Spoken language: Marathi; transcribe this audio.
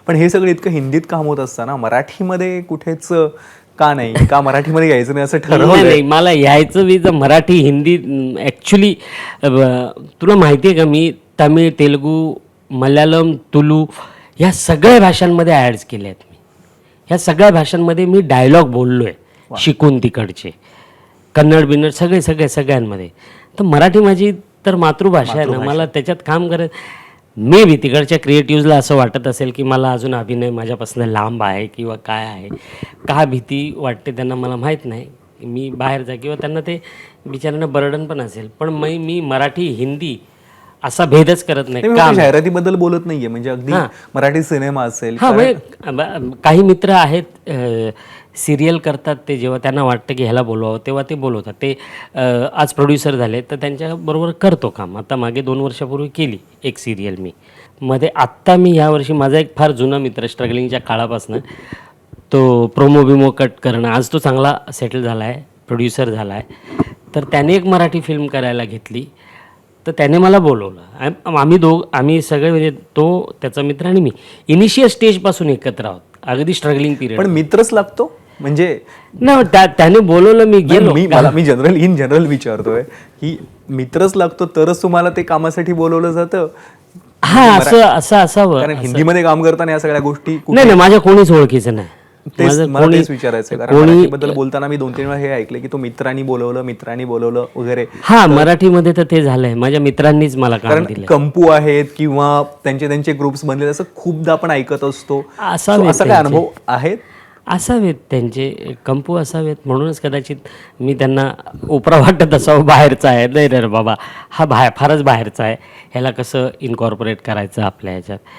पण हे सगळं इतकं हिंदीत काम होत असताना मराठीमध्ये कुठेच का नाही, का मराठीमध्ये यायचं नाही असं नाही ठरवलं? नाही, मला यायचं मी तर मराठी हिंदी ॲक्च्युली तुला माहिती आहे का, मी तमिळ तेलुगू मल्याळम तुलू ह्या सगळ्या भाषांमध्ये ॲड्स केल्या आहेत. मी ह्या सगळ्या भाषांमध्ये मी डायलॉग बोललो आहे शिकून तिकडचे, कन्नड बिन्नड सगळ्यांमध्ये. तर मराठी माझी तर मातृभाषा आहे ना, मला त्याच्यात काम मे बी तिकडच्या क्रिएटिव्हजला असं वाटत असेल की मला अजून अभिनय माझ्यापासून लांब आहे किंवा काय आहे, का भीती वाटते त्यांना मला माहीत नाही. मी बाहेर जा किंवा त्यांना ते बिचाऱ्यांना बर्डन पण असेल, पण मी मराठी हिंदी असा भेदच करत नाही. नाही, मी काम जाहिरातीबद्दल बोलत नाहीये, म्हणजे अगदी मराठी सिनेमा असेल. हां, म्हणजे काही मित्र आहेत सिरियल करतात, ते जेव्हा त्यांना वाटतं की ह्याला बोलवावं तेव्हा ते बोलवतात. ते आज प्रोड्युसर झाले तर त्यांच्याबरोबर करतो काम. आता मागे 2 वर्षापूर्वी केली एक सिरियल मी मध्ये. आत्ता मी यावर्षी माझा एक फार जुना मित्र स्ट्रगलिंगच्या काळापासून, तो प्रोमो बिमो कट करणं, आज तो चांगला सेटल झाला आहे, प्रोड्युसर झाला आहे. तर त्याने एक मराठी फिल्म करायला घेतली, तर त्याने मला बोलवलं. आम्ही सगळे, म्हणजे तो, त्याचा मित्र आणि मी इनिशियल स्टेजपासून एकत्र आहोत, अगदी स्ट्रगलिंग पिरियड. पण मित्रच लागतो म्हणजे नाही, त्याने बोलवलं, मी गेलो. मी इन जनरल विचारतोय की मित्रच लागतो तरच तुम्हाला ते कामासाठी बोलवलं जातं? हा, असं असावं. कारण हिंदीमध्ये काम करताना या सगळ्या गोष्टी नाही, माझ्या कोणीच ओळखीचं नाही. मला तेच विचारायचं, कारण मराठीबद्दल बोलताना मी 2-3 वेळा हे ऐकलं की तो मित्रांनी बोलवलं वगैरे. हा, मराठीमध्ये तर ते झालंय, माझ्या मित्रांनीच मला काम दिलं. कंपू आहेत किंवा त्यांचे ग्रुप्स बनलेले, असं खूपदा आपण ऐकत असतो. असावेत असा काय अनुभव आहेत? असावेत त्यांचे कंपू असावेत, म्हणूनच कदाचित मी त्यांना उपरा वाटत असावं बाहेरचा आहे. नाही रे बाबा, हा फारच बाहेरचा आहे, ह्याला कसं इनकॉर्पोरेट करायचं आपल्या ह्याच्यात.